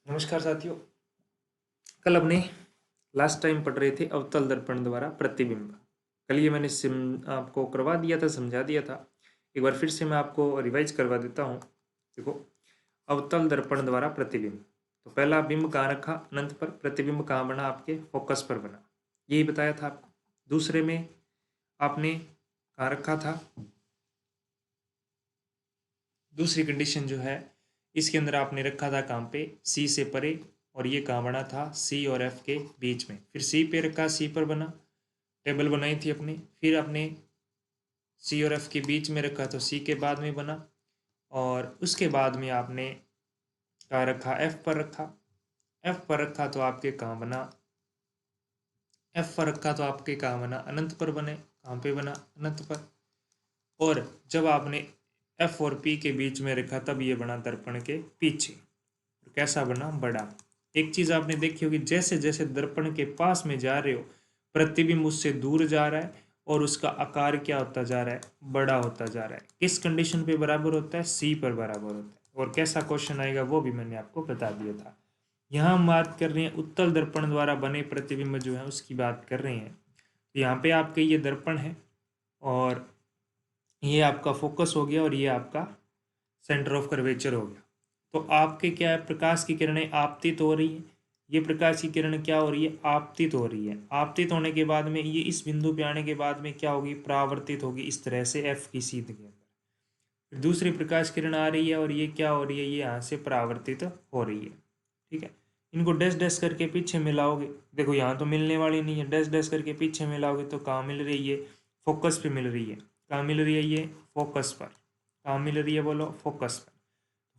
नमस्कार साथियों। कल अपने लास्ट टाइम पढ़ रहे थे अवतल दर्पण द्वारा प्रतिबिंब। कल ये मैंने आपको करवा दिया था, समझा दिया था। एक बार फिर से मैं आपको रिवाइज करवा देता हूँ। देखो, अवतल दर्पण द्वारा प्रतिबिंब, तो पहला बिंब कहाँ रखा? अनंत पर। प्रतिबिंब कहाँ बना? आपके फोकस पर बना, यही बताया था आपको। दूसरे में आपने कहाँ रखा था? दूसरी कंडीशन जो है इसके अंदर आपने रखा था कहाँ पे? सी से परे, और ये कहाँ बना था? सी और एफ के बीच में। फिर सी पे रखा, सी पर बना, टेबल बनाई थी अपने। फिर आपने सी और एफ के बीच में रखा तो सी के बाद में बना, और उसके बाद में आपने कहाँ रखा? एफ पर रखा। एफ पर रखा तो आपके कहाँ बना? एफ पर रखा तो आपके कहाँ बना? अनंत पर बने। कहाँ पे बना? अनंत पर। और जब आपने एफ और पी के बीच में रखा तब ये बना दर्पण के पीछे। कैसा बना? बड़ा। एक चीज आपने देखी होगी, जैसे जैसे दर्पण के पास में जा रहे हो प्रतिबिंब उससे दूर जा रहा है और उसका आकार क्या होता जा रहा है? बड़ा होता जा रहा है। किस कंडीशन पे बराबर होता है? सी पर बराबर होता है। और कैसा क्वेश्चन आएगा वो भी मैंने आपको बता दिया था। यहाँ हम बात कर रहे हैं उत्तल दर्पण द्वारा बने प्रतिबिंब जो है उसकी बात कर रहे हैं। तो यहाँ पे आपके ये दर्पण है, और ये आपका फोकस हो गया, और ये आपका सेंटर ऑफ कर्वेचर हो गया। तो आपके क्या है? प्रकाश की किरणें आपतित हो रही है। ये प्रकाश की किरण क्या हो रही है? आपतित हो रही है। आपतित होने के बाद में ये इस बिंदु पे आने के बाद में क्या होगी? परावर्तित होगी, इस तरह से एफ की सीध के अंदर। फिर दूसरी प्रकाश किरण आ रही है, और ये क्या हो रही है? ये यहाँ से परावर्तित हो रही है। ठीक है, इनको डैश डैश करके पीछे मिलाओगे। देखो यहाँ तो मिलने वाली नहीं है, डैश डैश करके पीछे मिलाओगे तो कहाँ मिल रही है? फोकस पे मिल रही है। कहाँ मिल रही है? ये फोकस पर। कहाँ मिल रही है? बोलो, फोकस पर।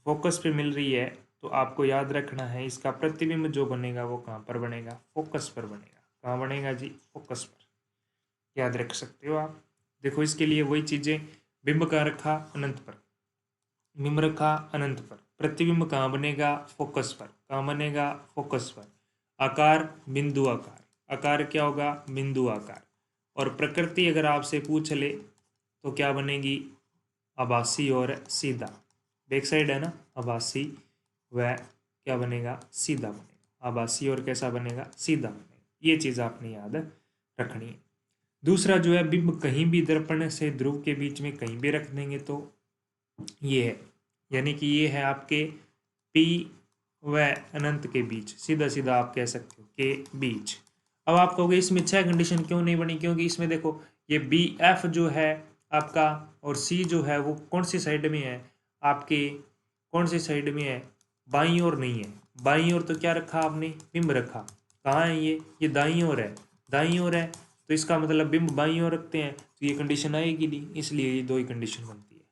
फोकस पे मिल रही है तो आपको याद रखना है इसका प्रतिबिंब जो बनेगा वो कहाँ पर बनेगा? फोकस पर बनेगा। कहाँ बनेगा जी? फोकस पर। याद रख सकते हो आप। देखो, इसके लिए वही चीजें, बिंब कहाँ रखा? अनंत पर। बिंब रखा अनंत पर। प्रतिबिंब कहाँ बनेगा? फोकस पर। कहाँ बनेगा? फोकस पर। आकार बिंदु आकार। आकार क्या होगा? बिंदु आकार। और प्रकृति अगर आपसे पूछ ले तो क्या बनेगी? आभासी और सीधा। बैक साइड है ना, आभासी व क्या बनेगा? सीधा बनेगा। आभासी और कैसा बनेगा? सीधा बनेगा। ये चीज आपने याद रखनी है। दूसरा जो है, बिंब कहीं भी दर्पण से ध्रुव के बीच में कहीं भी रख देंगे तो ये है, यानी कि ये है आपके पी व अनंत के बीच, सीधा सीधा आप कह सकते हो के बीच। अब आप कहोगे इसमें 6 कंडीशन क्यों नहीं बनी? क्योंकि इसमें देखो, ये बी एफ जो है आपका, और सी जो है वो कौन सी साइड में है? आपके कौन सी साइड में है? बाईं ओर नहीं है। बाईं ओर तो क्या रखा आपने? बिंब रखा। कहाँ है ये दाईं ओर है। दाईं ओर है तो इसका मतलब बिंब बाईं ओर रखते हैं तो ये कंडीशन आएगी नहीं, इसलिए ये दो ही कंडीशन बनती है।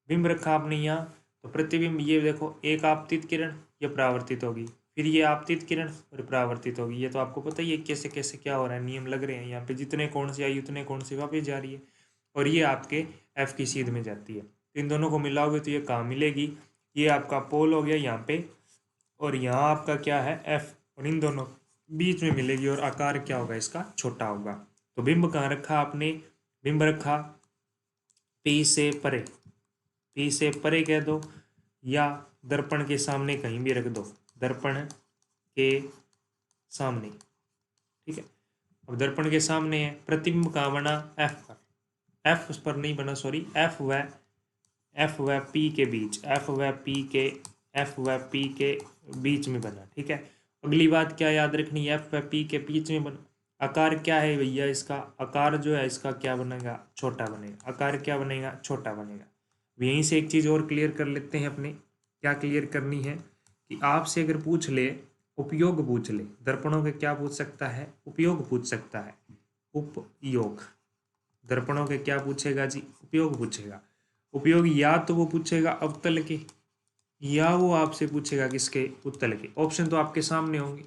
बिंब रखा आपने यहाँ, तो प्रतिबिंब ये देखो, एक आपतित किरण, ये परावर्तित होगी, फिर ये आपतित किरण और परावर्तित होगी। ये तो आपको पता ही है कैसे कैसे क्या हो रहा है, नियम लग रहे हैं। यहाँ पे जितने कोण से आई उतने कोण से वापस जा रही है, और ये आपके एफ की सीध में जाती है। तो इन दोनों को मिलाओगे तो ये कहाँ मिलेगी? ये आपका पोल हो गया यहाँ पे, और यहाँ आपका क्या है? एफ, और इन दोनों बीच में मिलेगी, और आकार क्या होगा इसका? छोटा होगा। तो बिंब कहाँ रखा आपने? बिंब रखा पी से परे। पी से परे कह दो, या दर्पण के सामने कहीं भी रख दो। दर्पण के सामने। ठीक है, अब दर्पण के सामने है। प्रतिबिंब कहाँ बना? एफ पर। एफ उस पर नहीं बना, सॉरी, एफ व पी के बीच। एफ व पी के बीच में बना। ठीक है, अगली बात क्या याद रखनी है? एफ व पी के बीच में बना। आकार क्या है भैया इसका? आकार जो है इसका क्या बनेगा? छोटा बनेगा। आकार क्या बनेगा? छोटा बनेगा। यहीं से एक चीज़ और क्लियर कर लेते हैं अपने। क्या क्लियर करनी है कि आपसे अगर पूछ ले, उपयोग पूछ ले, दर्पणों के क्या पूछ सकता है? उपयोग पूछ सकता है। उपयोग। दर्पणों के क्या पूछेगा जी? उपयोग पूछेगा। उपयोग या तो वो पूछेगा अवतल के, या वो आपसे पूछेगा किसके? उत्तल के। ऑप्शन तो आपके सामने होंगे,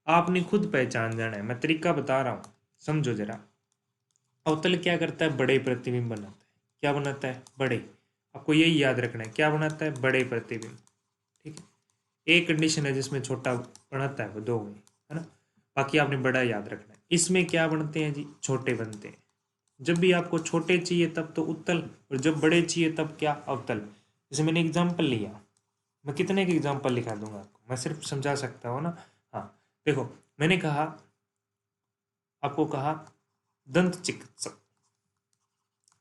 आपने खुद पहचान जाना है। मैं तरीका बता रहा हूँ, समझो जरा। अवतल क्या करता है? बड़े प्रतिबिंब बनाता है। क्या बनाता है? बड़े। आपको यही याद रखना है, क्या बनाता है? बड़े प्रतिबिंब। ठीक है, एक कंडीशन है जिसमें छोटा बनाता है, वो दो में, है ना। बाकी आपने बड़ा याद रखना है। इसमें क्या बनते हैं जी? छोटे बनते हैं। जब भी आपको छोटे चाहिए तब तो उत्तल, और जब बड़े चाहिए तब क्या? अवतल। जैसे मैंने एग्जाम्पल लिया, मैं कितने के एग्जाम्पल लिखा दूंगा आपको? मैं सिर्फ समझा सकता हूँ ना। हाँ देखो, मैंने कहा, आपको कहा दंत चिकित्सक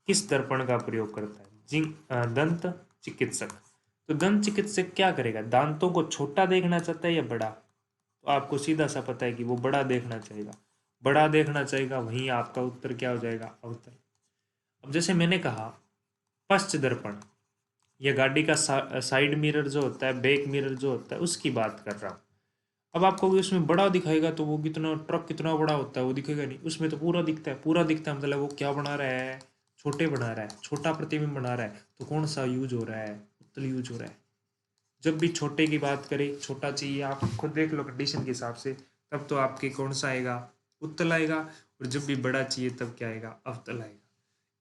किस दर्पण का प्रयोग करता है, दंत चिकित्सक। तो दंत चिकित्सक क्या करेगा, दांतों को छोटा देखना चाहता है या बड़ा, तो आपको सीधा सा पता है कि वो बड़ा देखना चाहेगा, बड़ा देखना चाहेगा, वहीं आपका उत्तर क्या हो जाएगा, अवतल। अब जैसे मैंने कहा पश्च दर्पण, यह गाड़ी का साइड मिरर जो होता है, बैक मिरर जो होता है, उसकी बात कर रहा हूँ। अब आपको उसमें बड़ा दिखाएगा तो वो कितना ट्रक कितना बड़ा होता है वो दिखेगा नहीं, उसमें तो पूरा दिखता है, पूरा दिखता है मतलब वो क्या बना रहा है, छोटे बना रहा है, छोटा प्रतिबिंब बना रहा है, तो कौन सा यूज हो रहा है, उत्तल यूज हो रहा है। जब भी छोटे की बात करें, छोटा चाहिए, आप खुद देख लो कंडीशन के हिसाब से, तब तो आपके कौन सा आएगा, उत्तल आएगा, और जब भी बड़ा चाहिए तब क्या आएगा, अवतल आएगा।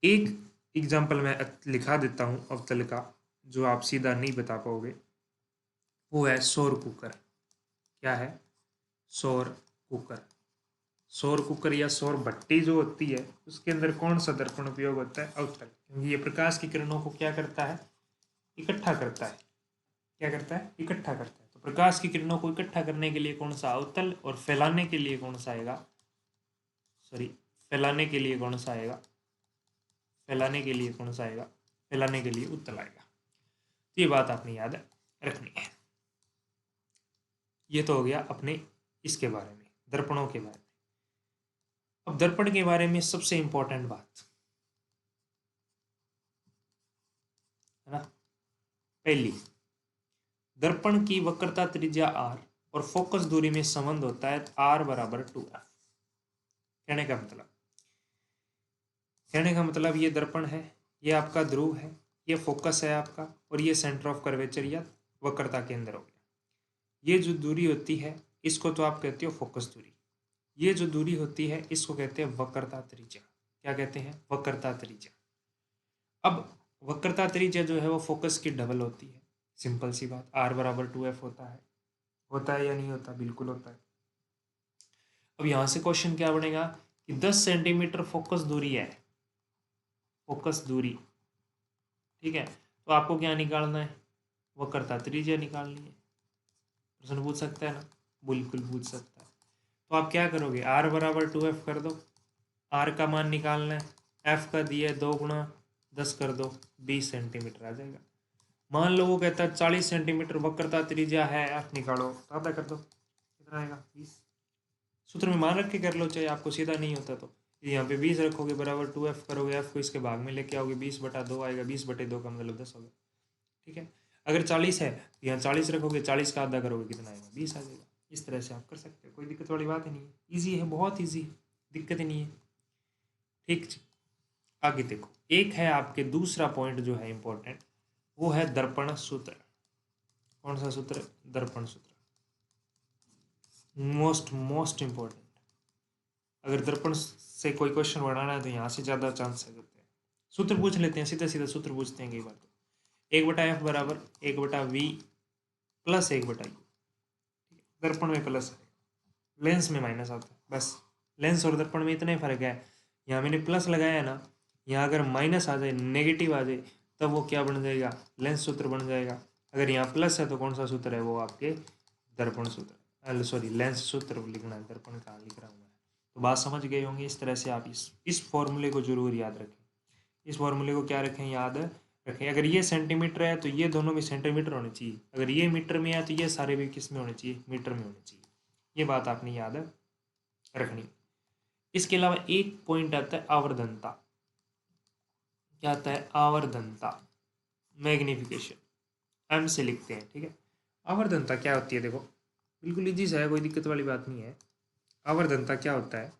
एक एग्जाम्पल मैं लिखा देता हूँ अवतल का, जो आप सीधा नहीं बता पाओगे, वो है सौर कुकर। क्या है, सौर कुकर। सौर कुकर या सौर भट्टी जो होती है, उसके अंदर कौन सा दर्पण उपयोग होता है, अवतल, क्योंकि ये प्रकाश की किरणों को क्या करता है, इकट्ठा करता है। क्या करता है, इकट्ठा करता है। तो प्रकाश की किरणों को इकट्ठा करने के लिए कौन सा, अवतल, और फैलाने के लिए कौन सा आएगा, सॉरी, फैलाने के लिए कौन सा आएगा, फैलाने के लिए कौन सा आएगा, फैलाने के लिए उत्तल आएगा। तो ये बात आपने याद रखनी है। ये तो हो गया अपने इसके बारे में, दर्पणों के बारे में। अब दर्पण के बारे में सबसे इंपॉर्टेंट बात है ना, पहली, दर्पण की वक्रता त्रिज्या r और फोकस दूरी में संबंध होता है r बराबर 2f। कहने का मतलब ये दर्पण है, ये आपका ध्रुव है, ये फोकस है आपका, और ये सेंटर ऑफ कर्वेचर या वक्रता केंद्र हो गया। ये जो दूरी होती है इसको तो आप कहते हो फोकस दूरी, ये जो दूरी होती है इसको कहते हैं वक्रता त्रिज्या। क्या कहते हैं, वक्रता त्रिज्या। अब वक्रता त्रिज्या जो है वो फोकस की डबल होती है, सिंपल सी बात, r बराबर 2f होता है या नहीं होता, बिल्कुल होता है। अब यहाँ से क्वेश्चन क्या बनेगा कि 10 सेंटीमीटर फोकस दूरी है, फोकस दूरी, ठीक है, तो आपको क्या निकालना है, वक्रता त्रिज्या निकालनी है। प्रश्न पूछ सकता है ना, बिल्कुल पूछ सकता है। तो आप क्या करोगे, r बराबर 2f कर दो, r का मान निकालना है, f का दिया 2 गुणा 10 कर दो, 20 सेंटीमीटर आ जाएगा। मान लो वो कहता है 40 सेंटीमीटर वक्रता त्रिज्या है, f निकालो, तो आधा कर दो, कितना आएगा, 20। सूत्र में मान रख के कर लो, चाहे आपको सीधा नहीं होता तो यहाँ पे 20 रखोगे, बराबर 2f करोगे, f को इसके भाग में लेके आओगे, 20/2 आएगा, 20/2 का मतलब 10 होगा, ठीक है। अगर 40 है तो यहाँ 40 रखोगे, 40 का आधा करोगे, कितना आएगा, 20 आ जाएगा। इस तरह से आप कर सकते हो, कोई दिक्कत वाली बात ही नहीं है, ईजी है, बहुत ईजी है, दिक्कत ही नहीं है, ठीक। आगे देखो, एक है आपके दूसरा पॉइंट जो है इंपॉर्टेंट, वो है दर्पण सूत्र। कौन सा सूत्र, दर्पण सूत्र, मोस्ट इंपॉर्टेंट। अगर दर्पण से कोई क्वेश्चन बनाना है तो यहाँ से ज़्यादा चांस है होते हैं। सूत्र पूछ लेते हैं, सीधा सीधा सूत्र पूछते हैं कई बार। तो 1/f बराबर 1/v प्लस 1/u, दर्पण में प्लस है, लेंस में माइनस आता है, बस लेंस और दर्पण में इतना ही फर्क है। यहाँ मैंने प्लस लगाया है ना, यहाँ अगर माइनस आ जाए, नेगेटिव आ जाए, तब वो क्या बन जाएगा, लेंस सूत्र बन जाएगा। अगर यहाँ प्लस है तो कौन सा सूत्र है, वो आपके दर्पण सूत्र, सॉरी लेंस सूत्र लिखना है, दर्पण का लिख रहा हूँ मैं। तो बात समझ गए होंगे। इस तरह से आप इस फॉर्मूले को जरूर याद रखें, इस फॉर्मूले को क्या रखें, याद रखें। अगर ये सेंटीमीटर है तो ये दोनों भी सेंटीमीटर होने चाहिए, अगर ये मीटर में है तो ये सारे भी किस में होने चाहिए, मीटर में होने चाहिए। ये बात आपने याद रखनी। इसके अलावा एक पॉइंट आता है आवर्धनता। क्या आता है, आवर्धनता, मैग्निफिकेशन, एम से लिखते हैं, ठीक है। आवर्धनता क्या होती है, देखो बिल्कुल इजी सा है, कोई दिक्कत वाली बात नहीं है। आवर्धनता क्या होता है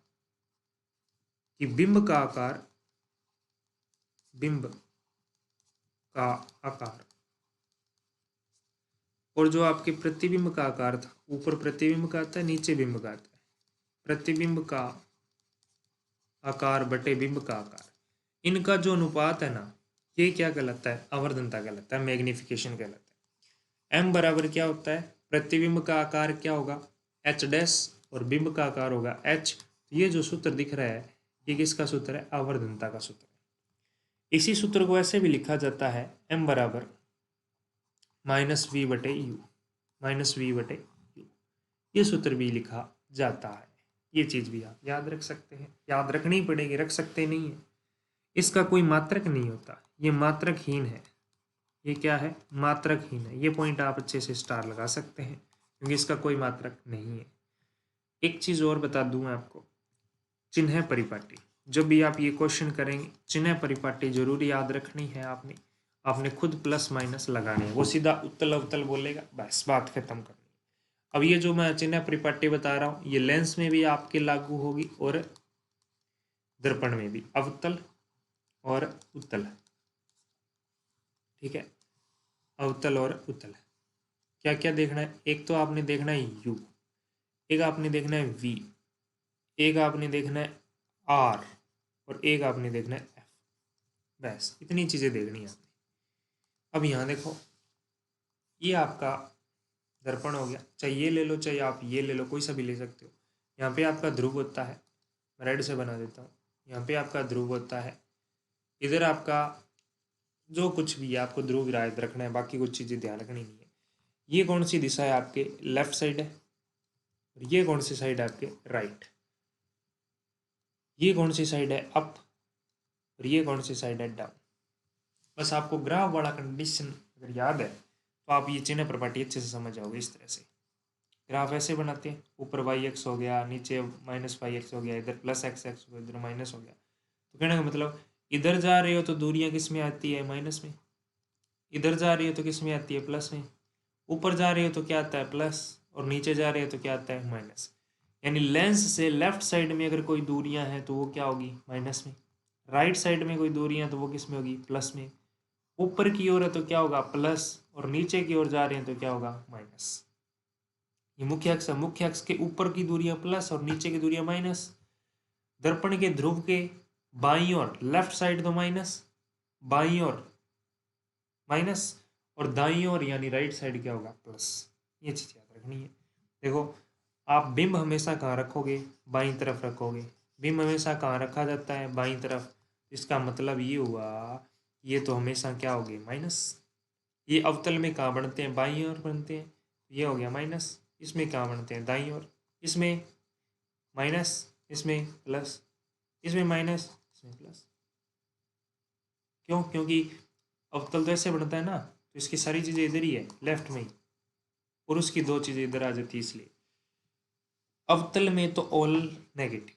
कि बिंब का आकार, बिंब का आकार और जो आपके प्रतिबिंब का आकार था, ऊपर प्रतिबिंब का आता है, नीचे बिंब का आता है, प्रतिबिंब का आकार बटे बिंब का आकार, इनका जो अनुपात है ना, ये क्या कहलाता है, आवर्धनता कहलाता है, मैग्निफिकेशन कहलाता है। m बराबर क्या होता है, प्रतिबिंब का आकार क्या होगा, h डैश, और बिंब का आकार होगा h। ये जो सूत्र दिख रहा है ये किसका सूत्र है, आवर्धनता का सूत्र है। इसी सूत्र को ऐसे भी लिखा जाता है m बराबर -v/u, माइनस वी बटे यू, ये सूत्र भी लिखा जाता है। ये चीज़ भी आप याद रख सकते हैं, याद रखनी पड़ेगी, रख सकते नहीं है। इसका कोई मात्रक नहीं होता, ये मात्रकहीन है। ये क्या है? मात्रकहीन है। ये पॉइंट आप अच्छे से स्टार लगा सकते हैं क्योंकि इसका कोई मात्रक नहीं है। एक चीज़ और बता दूं मैं आपको, चिन्ह परिपाटी। जब भी आप ये क्वेश्चन करेंगे, चिन्ह परिपाटी जरूर याद रखनी है आपने। आपने खुद प्लस माइनस लगाने है, वो सीधा उत्तल अवतल बोलेगा, बस बात खत्म करनी। अब ये जो मैं चिन्ह परिपाटी बता रहा हूँ, ये लेंस में भी आपके लागू होगी और दर्पण में भी, अवतल और उत्तल। ठीक है, अवतल और उत्तल। क्या क्या देखना है? एक तो आपने देखना है यू, एक आपने देखना है वी, एक आपने देखना है आर, और एक आपने देखना है एफ। बस इतनी चीज़ें देखनी है आपने। अब यहाँ देखो, ये आपका दर्पण हो गया, चाहे ये ले लो चाहे आप ये ले लो, कोई सा भी ले सकते हो। यहाँ पे आपका ध्रुव होता है, मैं रेड से बना देता हूँ। यहाँ पे आपका ध्रुव होता है, इधर आपका जो कुछ भी है आपको ध्रुव विरायत रखना है, बाकी कुछ चीज़ें ध्यान रखनी नहीं है। ये कौन सी दिशा है? आपके लेफ्ट साइड है। और ये कौन सी साइड है? आपके राइट। ये कौन सी साइड है? अप। और ये कौन सी साइड है? डाउन। बस आपको ग्राफ वाला कंडीशन अगर याद है तो आप ये चिन्ह प्रॉपर्टी अच्छे से समझ जाओगे। इस तरह से ग्राफ ऐसे बनाते हैं, ऊपर वाई एक्स हो गया, नीचे माइनस वाई एक्स हो गया, इधर प्लस एक्स एक्स हो गया, इधर माइनस हो गया। तो कहने का मतलब, इधर जा रहे हो तो दूरियां किस में आती है? माइनस में। इधर जा रही हो तो किस में आती है? प्लस में। ऊपर जा रही हो तो क्या आता है? प्लस। और नीचे जा रही हो तो क्या आता है? माइनस। यानी लेंस से लेफ्ट साइड में अगर कोई दूरियां हैं तो वो क्या होगी? माइनस में। राइट साइड में कोई दूरियां तो वो किस में होगी? प्लस में। ऊपर की ओर है तो क्या होगा? प्लस। और नीचे की ओर जा रहे हैं तो क्या होगा? माइनस। ये मुख्य अक्ष है, मुख्य अक्ष के ऊपर की दूरियां प्लस और नीचे की दूरियां माइनस। दर्पण के ध्रुव के बाईं ओर लेफ्ट साइड तो माइनस, बाईं ओर माइनस, और दाईं ओर यानी राइट साइड क्या होगा? प्लस। ये चीज याद रखनी है। देखो, आप बिंब हमेशा कहाँ रखोगे? बाईं तरफ रखोगे। बिंब हमेशा कहाँ रखा जाता है? बाईं तरफ। इसका मतलब ये हुआ, ये तो हमेशा क्या हो गए? माइनस। ये अवतल में कहाँ बनते हैं? बाईं ओर बनते हैं, ये हो गया माइनस। इसमें कहाँ बनते हैं? दाईं ओर। इसमें माइनस, इसमें प्लस, इसमें माइनस, इसमें प्लस। क्यों? क्योंकि अवतल तो ऐसे बनता है ना, तो इसकी सारी चीज़ें इधर ही है, लेफ्ट में ही, और उसकी दो चीज़ें इधर आ जाती है। इसलिए अवतल में तो ऑल नेगेटिव,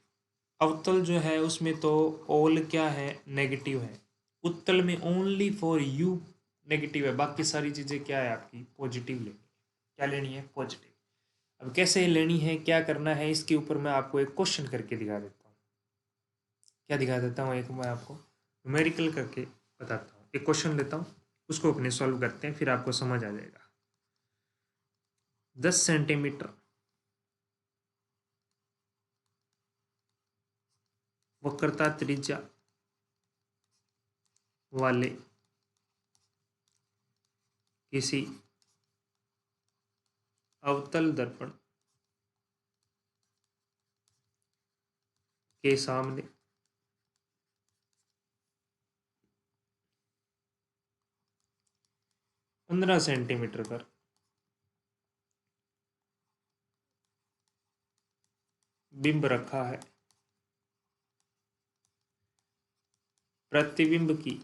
अवतल जो है उसमें तो ऑल क्या है? नेगेटिव है। उत्तल में ओनली फॉर यू नेगेटिव है, बाकी सारी चीज़ें क्या है? आपकी पॉजिटिव लेनी है। क्या लेनी है? पॉजिटिव। अब कैसे लेनी है, क्या करना है, इसके ऊपर मैं आपको एक क्वेश्चन करके दिखा देता हूँ। क्या दिखा देता हूँ? एक मैं आपको न्यूमेरिकल करके बताता हूँ। एक क्वेश्चन लेता हूँ, उसको अपने सॉल्व करते हैं, फिर आपको समझ आ जाएगा। 10 सेंटीमीटर वक्रता त्रिज्या वाले किसी अवतल दर्पण के सामने 15 सेंटीमीटर पर बिंब रखा है। प्रतिबिंब की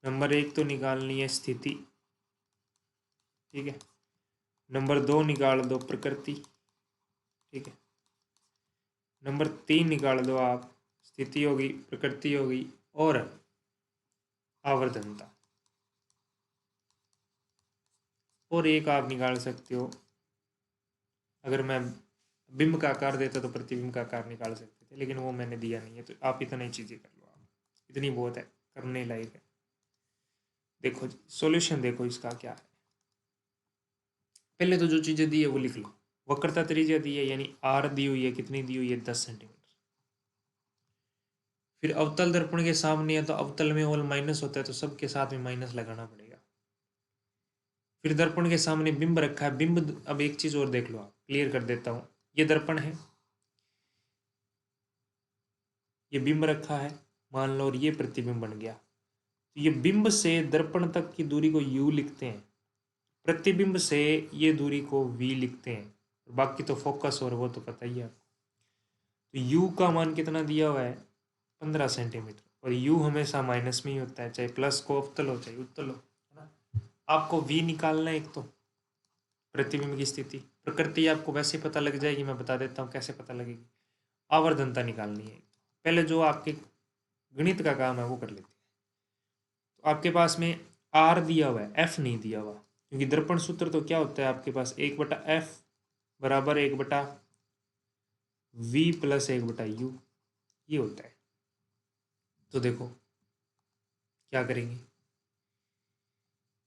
नंबर 1 तो निकालनी है स्थिति, ठीक है। नंबर 2 निकाल दो प्रकृति, ठीक है। नंबर 3 निकाल दो आप, स्थिति होगी, प्रकृति होगी, और आवर्धनता। और एक आप निकाल सकते हो, अगर मैं बिंब का आकार देता तो प्रतिबिंब का आकार निकाल सकते थे, लेकिन वो मैंने दिया नहीं है, तो आप इतना ही चीज़ें कर लो। आप इतनी बहुत है, करने लायक है। देखो जी, सॉल्यूशन देखो इसका क्या है। पहले तो जो चीज़ें दी है वो लिख लो। वक्रता त्रिज्या दी है, यानी आर दी हुई है, कितनी दी हुई है? 10 सेंटीमीटर। फिर अवतल दर्पण के सामने है तो अवतल में ऑल माइनस होता है, तो सबके साथ में माइनस लगाना पड़ेगा। फिर दर्पण के सामने बिंब रखा है, बिंब, अब एक चीज और देख लो, आप क्लियर कर देता हूं। ये दर्पण है, ये बिंब रखा है मान लो, और ये प्रतिबिंब बन गया। तो ये बिंब से दर्पण तक की दूरी को u लिखते हैं, प्रतिबिंब से ये दूरी को v लिखते हैं, बाकी तो फोकस और वो तो पता ही है। तो u का मान कितना दिया हुआ है 15 सेंटीमीटर, और u हमेशा माइनस में ही होता है, चाहे प्लस को अवतल हो चाहे उत्तल हो, है ना। आपको v निकालना है, एक तो प्रतिबिंब की स्थिति, प्रकृति आपको वैसे पता लग जाएगी, मैं बता देता हूँ कैसे पता लगेगी। आवर्धनता निकालनी है, पहले जो आपके गणित का काम है वो कर लेते हैं। तो आपके पास में r दिया हुआ है, f नहीं दिया हुआ, क्योंकि दर्पण सूत्र तो क्या होता है आपके पास 1/f बराबर 1/v प्लस 1/u, ये होता है। तो देखो क्या करेंगे,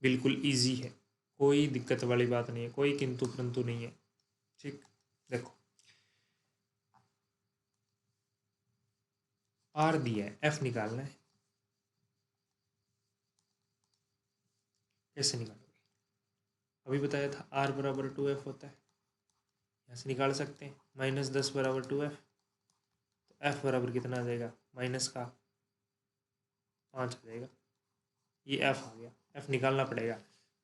बिल्कुल इजी है, कोई दिक्कत वाली बात नहीं है, कोई किंतु परंतु नहीं है। ठीक, देखो r दिया है, f निकालना है, कैसे निकालोगे, अभी बताया था r बराबर 2f होता है, यहाँ से निकाल सकते हैं, -10 बराबर 2f, तो f बराबर कितना आ जाएगा, माइनस का 5 आ जाएगा, ये f आ गया, f निकालना पड़ेगा।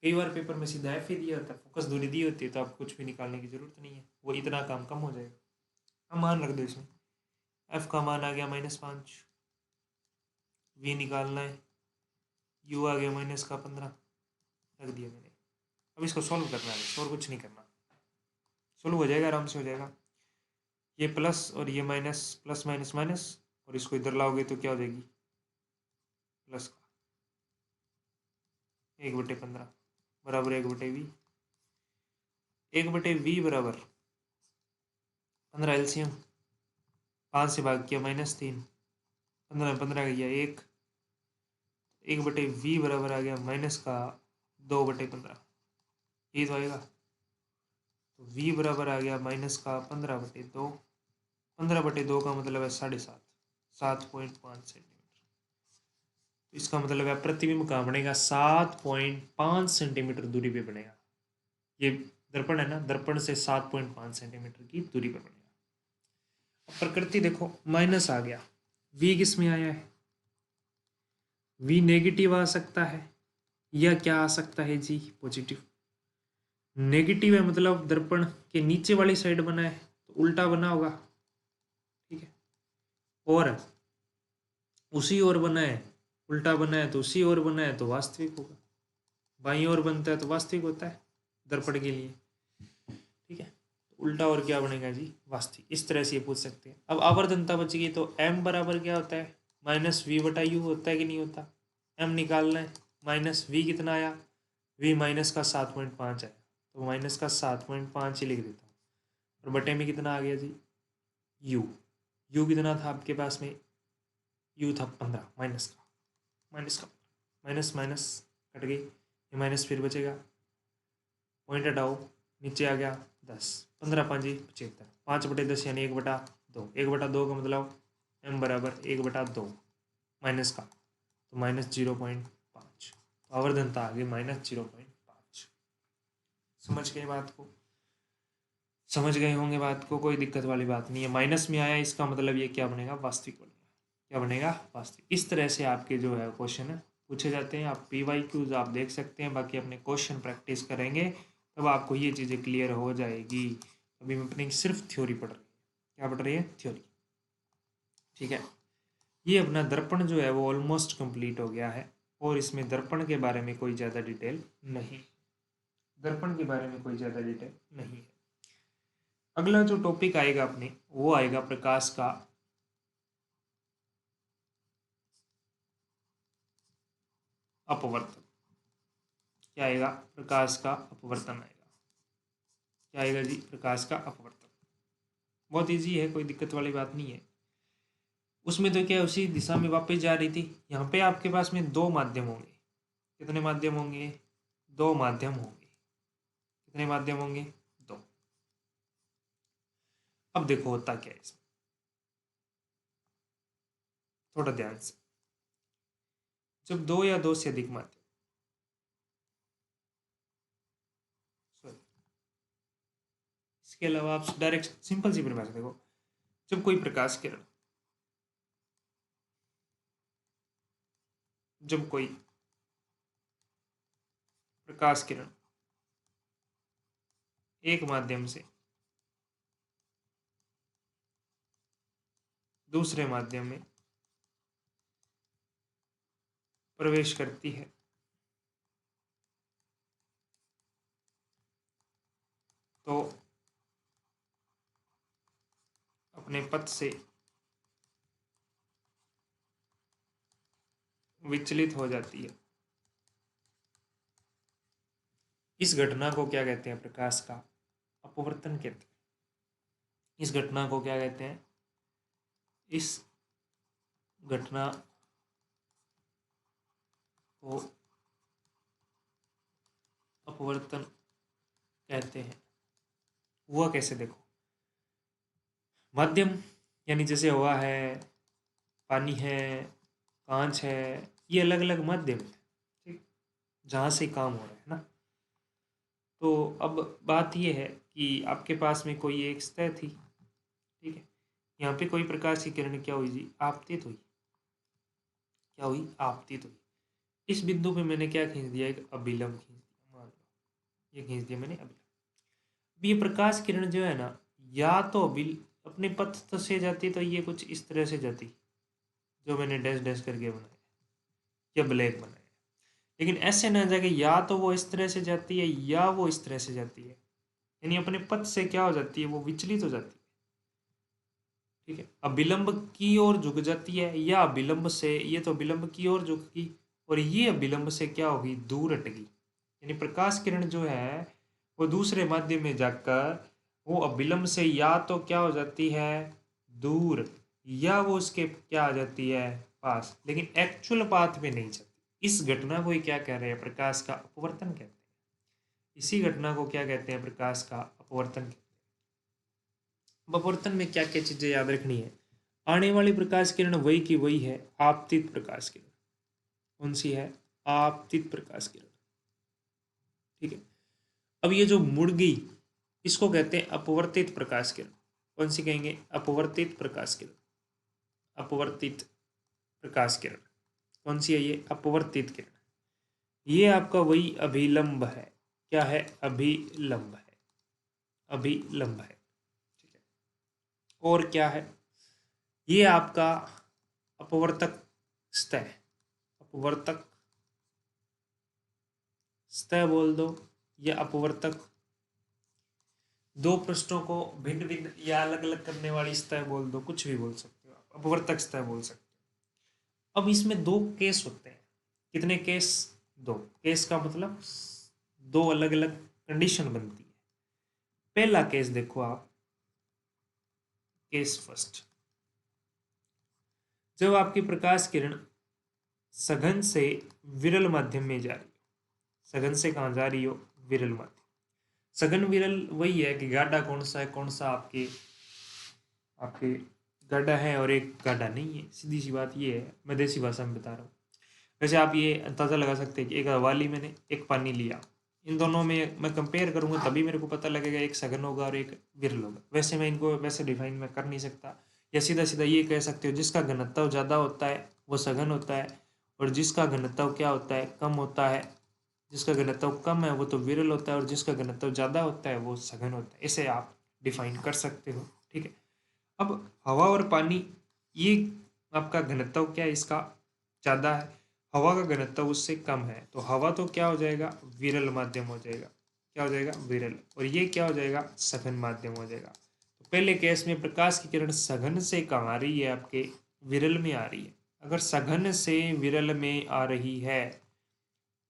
कई बार पेपर में सीधा f ही दिया होता है, फोकस दूरी दी होती है, तो आपको कुछ भी निकालने की जरूरत नहीं है, वो इतना काम कम हो जाएगा। अब मान रख दो इसमें, f का मान आ गया -5, v निकालना है, u आ गया -15, रख दिया मैंने। अब इसको सॉल्व करना है, और कुछ नहीं करना, सॉल्व हो जाएगा, आराम से हो जाएगा। ये प्लस और ये माइनस, प्लस माइनस माइनस, और इसको इधर लाओगे तो क्या हो जाएगी, प्लस का 1/15 बराबर 1/v, 1/v बराबर 15 एलसीएम, 5 से भाग किया -3, 15 15 गया 1, 1/v बराबर आ गया माइनस का 2/15, ये तो आएगा। तो v बराबर आ गया माइनस का 15/2, 15/2 का मतलब है 7.5, 7.5 सेंटीमीटर। तो इसका मतलब है प्रतिबिंब कहाँ बनेगा, 7.5 सेंटीमीटर दूरी पे बनेगा। ये दर्पण है ना, दर्पण से 7.5 सेंटीमीटर की दूरी पर बनेगा। अब प्रकृति देखो, माइनस आ गया, v किस में आया है, v नेगेटिव आ सकता है, या क्या आ सकता है जी, पॉजिटिव। नेगेटिव है मतलब दर्पण के नीचे वाली साइड बना है तो उल्टा बना होगा, ठीक है, और उसी ओर बना है, उल्टा बना है तो उसी ओर बना है तो वास्तविक होगा, बाईं ओर बनता है तो वास्तविक होता है दर्पण के लिए, ठीक है। तो उल्टा और क्या बनेगा जी, वास्तविक। इस तरह से ये पूछ सकते हैं। अब आवर्धनता बच गई, तो m बराबर क्या होता है, -v/u होता है कि नहीं होता, m निकालना है, -v कितना आया, v माइनस का 7.5 आया, तो माइनस का 7.5 ही लिख देता हूँ, और बटे में कितना आ गया जी, u कितना था आपके पास में, u था 15, माइनस का माइनस माइनस कट गई, ये माइनस फिर बचेगा, पॉइंट हटाओ, नीचे आ गया 10, 15 5 75, 5/10 यानी 1/2, 1/2 का मतलब m बराबर 1/2 माइनस का, तो -0.5, तो आवर्धनता आ गई -0.5। समझ गए बात को, समझ गए होंगे बात को, कोई दिक्कत वाली बात नहीं है। माइनस में आया इसका मतलब ये क्या बनेगा, वास्तविक बनेगा, क्या बनेगा, वास्तविक। इस तरह से आपके जो है क्वेश्चन है पूछे जाते हैं। आप PYQs आप देख सकते हैं, बाकी अपने क्वेश्चन प्रैक्टिस करेंगे तब आपको ये चीज़ें क्लियर हो जाएगी। अभी मैं अपनी सिर्फ थ्योरी पढ़ रही है, क्या पढ़ रही है, थ्योरी, ठीक है। ये अपना दर्पण जो है वो ऑलमोस्ट कंप्लीट हो गया है, और इसमें दर्पण के बारे में कोई ज़्यादा डिटेल नहीं, दर्पण के बारे में कोई ज़्यादा डिटेल नहीं है। अगला जो टॉपिक आएगा अपने, वो आएगा प्रकाश का अपवर्तन। क्या आएगा, प्रकाश का अपवर्तन आएगा, क्या आएगा जी, प्रकाश का अपवर्तन। बहुत इजी है, कोई दिक्कत वाली बात नहीं है। उसमें तो क्या उसी दिशा में वापस जा रही थी, यहाँ पे आपके पास में 2 माध्यम होंगे, कितने माध्यम होंगे, 2 माध्यम होंगे, कितने माध्यम होंगे, 2। अब देखो होता क्या है इसमें, थोड़ा ध्यान से, जब 2 या 2 से अधिक माध्यम, इसके अलावा आप डायरेक्ट सिंपल सी परिभाषा देखो, जब कोई प्रकाश किरण जब कोई प्रकाश किरण एक माध्यम से दूसरे माध्यम में प्रवेश करती है तो अपने पथ से विचलित हो जाती है। इस घटना को क्या कहते हैं? प्रकाश का अपवर्तन कहते हैं। इस घटना को क्या कहते हैं? इस घटना को अपवर्तन कहते हैं। हुआ कैसे? देखो, माध्यम यानी जैसे हवा है, पानी है, कांच है, ये अलग अलग माध्यम है, ठीक, जहाँ से काम हो रहा है ना। तो अब बात ये है कि आपके पास में कोई एक सतह थी, ठीक है, यहाँ पे कोई प्रकाश की किरण क्या हुई जी? आपतित हुई। क्या हुई? आपतित हुई। इस बिंदु पे मैंने क्या खींच दिया? एक अभिलंब खींच दिया, मान लो ये खींच दिया मैंने अभिलंब। अब ये प्रकाश किरण जो है ना, या तो अपने पथ से जाती तो ये कुछ इस तरह से जाती, जो मैंने डैश डैश करके बनाया या ब्लैक बनाया, लेकिन ऐसे ना जाके या तो वो इस तरह से जाती है या वो इस तरह से जाती है, यानी अपने पथ से क्या हो जाती है? वो विचलित हो जाती है, ठीक है। अभिलंब की ओर झुक जाती है, या अभिलंब से, ये तो अभिलंब की ओर झुकगी और ये अभिलंब से क्या होगी? दूर हटेगी। यानी प्रकाश किरण जो है वो दूसरे माध्यम में जाकर वो अभिलंब से या तो क्या हो जाती है? दूर, या वो उसके क्या आ जाती है? पास, लेकिन एक्चुअल पाथ में नहीं जाती। इस घटना को ही क्या कह रहे हैं? प्रकाश का अपवर्तन कहते हैं। इसी घटना को क्या कहते हैं? प्रकाश का अपवर्तन कहते हैं। अपवर्तन में क्या क्या चीजें याद रखनी है? आने वाली प्रकाश किरण वही की वही है, आपतित प्रकाश किरण। कौन सी है? आपतित प्रकाश किरण, ठीक है। अब ये जो मुड़ गई, इसको कहते हैं अपवर्तित प्रकाश किरण। कौन सी कहेंगे? अपवर्तित प्रकाश किरण। अपवर्तित प्रकाश किरण कौन सी है? ये अपवर्तित किरण। ये आपका वही अभिलंब है। क्या है? अभिलंब है। अभिलंब है, ठीक है। और क्या है? ये आपका अपवर्तक सतह, अपवर्तक सतह बोल दो, या अपवर्तक, दो पृष्ठों को भिन्न भिन्न या अलग अलग करने वाली सतह बोल दो, कुछ भी बोल सकते हो आप, अपवर्तक सतह बोल सकते हो। अब इसमें दो केस होते हैं। कितने केस? दो केस का मतलब दो अलग अलग कंडीशन बनती है। पहला केस देखो आप, केस फर्स्ट, जब आपकी प्रकाश किरण सघन से विरल माध्यम में जा रही हो। सघन से कहाँ जा रही हो? विरल माध्यम। सघन विरल वही है कि गाढ़ा कौन सा है, कौन सा आपके आपके गाढ़ा है और एक गाढ़ा नहीं है। सीधी सी बात ये है, मैं देसी भाषा में बता रहा हूँ। वैसे आप ये अंदाज़ा लगा सकते हैं कि एक हवा ली मैंने, एक पानी लिया, इन दोनों में मैं कंपेयर करूंगा तभी मेरे को पता लगेगा एक सघन होगा और एक विरल होगा। वैसे मैं इनको वैसे डिफाइन मैं कर नहीं सकता, या सीधा सीधा ये कह सकते हो जिसका घनत्व ज़्यादा होता है वो सघन होता है, और जिसका घनत्व क्या होता है? कम होता है। जिसका घनत्व कम है वो तो विरल होता है, और जिसका घनत्व ज़्यादा होता है वो सघन होता है। इसे आप डिफाइन कर सकते हो, ठीक है। अब हवा और पानी, ये आपका घनत्व क्या है? इसका ज़्यादा है, हवा का घनत्व उससे कम है, तो हवा तो क्या हो जाएगा? विरल माध्यम हो जाएगा। क्या हो जाएगा? विरल। और ये क्या हो जाएगा? सघन माध्यम हो जाएगा। तो पहले केस में प्रकाश की किरण सघन से कहाँ आ रही है? आपके विरल में आ रही है। अगर सघन से विरल में आ रही है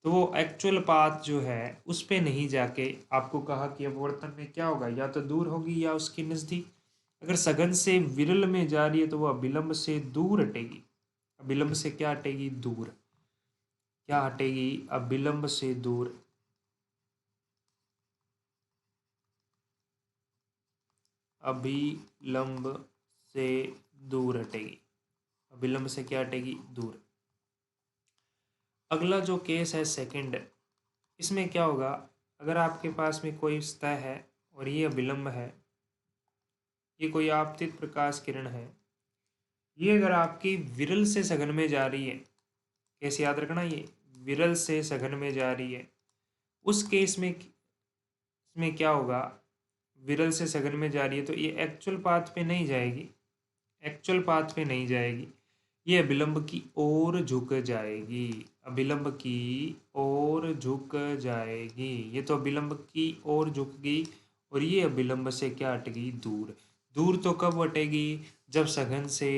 तो वो एक्चुअल पाथ जो है उस पे नहीं जाके, आपको कहा कि अपवर्तन में क्या होगा? या तो दूर होगी या उसकी नज़दीक। अगर सघन से विरल में जा रही है तो वह अभिलंब से दूर हटेगी। अभिलंब से क्या हटेगी? दूर। क्या हटेगी? अभिलंब से दूर। अभिलंब से दूर हटेगी। अभिलंब से क्या हटेगी? दूर। अगला जो केस है सेकंड, इसमें क्या होगा? अगर आपके पास में कोई सतह है और ये अभिलंब है, ये कोई आपतित प्रकाश किरण है, ये अगर आपकी विरल से सघन में जा रही है, कैसे याद रखना, ये विरल से सघन में जा रही है, उस केस में इसमें क्या होगा, विरल से सघन में जा रही है तो ये एक्चुअल पाथ पे नहीं जाएगी, एक्चुअल पाथ पे नहीं जाएगी, ये अभिलंब की ओर झुक जाएगी, अभिलंब की ओर झुक जाएगी। ये तो अभिलंब की ओर झुक गई और ये अभिलंब से क्या हटेगी, दूर। दूर तो कब हटेगी, जब सघन से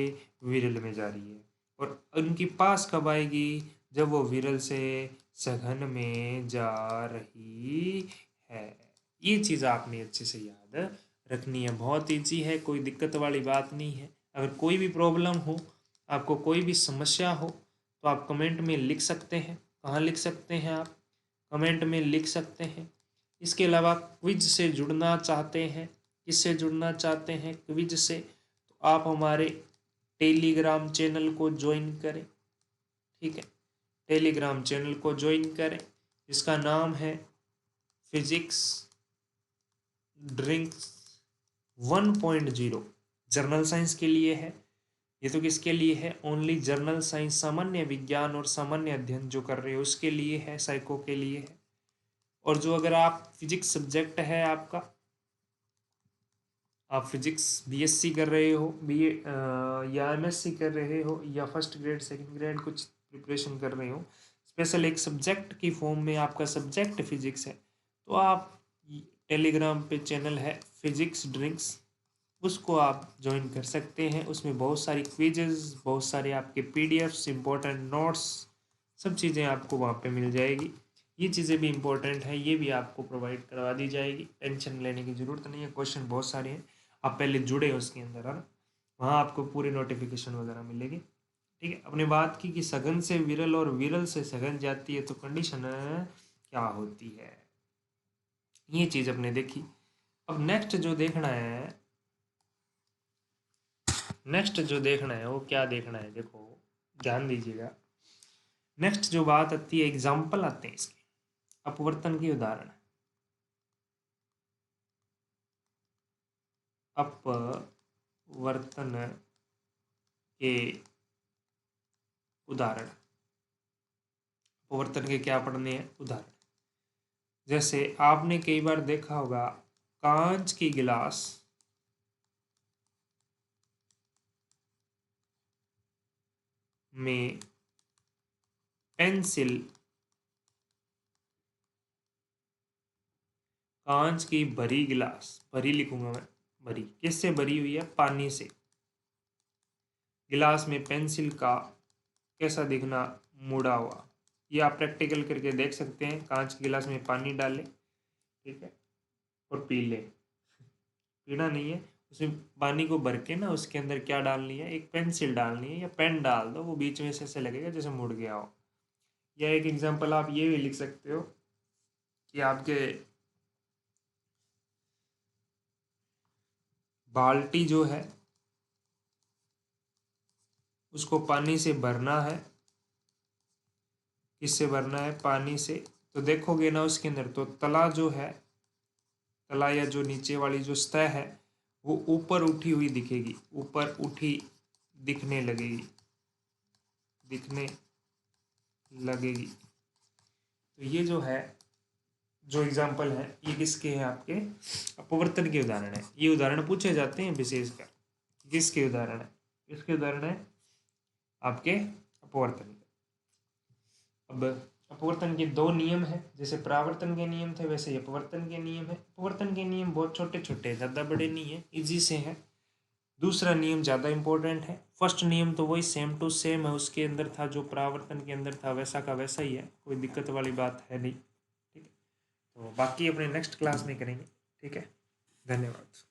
विरल में जा रही है, और उनकी पास कब आएगी, जब वो विरल से सघन में जा रही है। ये चीज़ आपने अच्छे से याद रखनी है, बहुत ईजी है, कोई दिक्कत वाली बात नहीं है। अगर कोई भी प्रॉब्लम हो, आपको कोई भी समस्या हो, तो आप कमेंट में लिख सकते हैं। कहाँ लिख सकते हैं आप, कमेंट में लिख सकते हैं। इसके अलावा क्विज से जुड़ना चाहते हैं, किससे जुड़ना चाहते हैं, क्विज से, तो आप हमारे टेलीग्राम चैनल को ज्वाइन करें, ठीक है, टेलीग्राम चैनल को ज्वाइन करें, इसका नाम है फिजिक्स ड्रिंक्स 1.0, जर्नल साइंस के लिए है ये। तो किसके लिए है, ओनली जर्नल साइंस, सामान्य विज्ञान और सामान्य अध्ययन जो कर रहे हो उसके लिए है, साइको के लिए है। और जो अगर आप फिजिक्स सब्जेक्ट है आपका, आप फिजिक्स बीएससी कर रहे हो, बीए या एमएससी कर रहे हो, या फर्स्ट ग्रेड सेकंड ग्रेड कुछ प्रिपरेशन कर रहे हो, स्पेशल एक सब्जेक्ट की फॉर्म में आपका सब्जेक्ट फिजिक्स है, तो आप टेलीग्राम पे चैनल है फिजिक्स ड्रिंक्स, उसको आप ज्वाइन कर सकते हैं। उसमें बहुत सारी क्विजेज, बहुत सारे आपके पीडीएफ्स, इंपॉर्टेंट नोट्स, सब चीज़ें आपको वहाँ पे मिल जाएगी। ये चीज़ें भी इंपॉर्टेंट है, ये भी आपको प्रोवाइड करवा दी जाएगी, टेंशन लेने की ज़रूरत नहीं है। क्वेश्चन बहुत सारे हैं, आप पहले जुड़े हो उसके अंदर, है ना, वहाँ आपको पूरी नोटिफिकेशन वगैरह मिलेगी, ठीक है। अपने बात की कि सघन से विरल और विरल से सघन जाती है तो कंडीशन क्या होती है, ये चीज़ अपने देखी। अब नेक्स्ट जो देखना है, नेक्स्ट जो देखना है वो क्या देखना है, देखो ध्यान दीजिएगा। नेक्स्ट जो बात आती है, एग्जाम्पल आते हैं इसके, अपवर्तन के उदाहरण, अपवर्तन के उदाहरण, अपवर्तन के क्या पढ़ने हैं, उदाहरण। जैसे आपने कई बार देखा होगा, कांच की गिलास में पेंसिल, कांच की भरी गिलास, भरी लिखूंगा मैं, भरी किससे भरी हुई है, पानी से। गिलास में पेंसिल का कैसा दिखना, मुड़ा हुआ। ये आप प्रैक्टिकल करके देख सकते हैं, कांच की गिलास में पानी डालें, ठीक है, और पी लें, पीना नहीं है, उसमें पानी को भर के ना उसके अंदर क्या डालनी है, एक पेंसिल डालनी है या पेन डाल दो, वो बीच में से ऐसे लगेगा जैसे मुड़ गया हो। या एक एग्जांपल आप ये भी लिख सकते हो कि आपके बाल्टी जो है उसको पानी से भरना है, किससे भरना है, पानी से। तो देखोगे ना उसके अंदर, तो तला जो है, तला या जो नीचे वाली जो सतह है वो ऊपर उठी हुई दिखेगी, ऊपर उठी दिखने लगेगी, दिखने लगेगी। तो ये जो है, जो एग्जाम्पल है, ये किसके हैं, आपके अपवर्तन के उदाहरण है। ये उदाहरण पूछे जाते हैं विशेषकर, किसके उदाहरण है, किसके उदाहरण है, आपके अपवर्तन। अब अपवर्तन के दो नियम है, जैसे परावर्तन के नियम थे वैसे ही अपवर्तन के नियम है। अपवर्तन के नियम बहुत छोटे छोटे हैं, ज़्यादा बड़े नहीं है, इजी से है। दूसरा नियम ज़्यादा इंपॉर्टेंट है। फर्स्ट नियम तो वही सेम टू सेम है, उसके अंदर था जो परावर्तन के अंदर था, वैसा का वैसा ही है, कोई दिक्कत वाली बात है नहीं, ठीक है। तो बाकी अपने नेक्स्ट क्लास में करेंगे, ठीक है। धन्यवाद।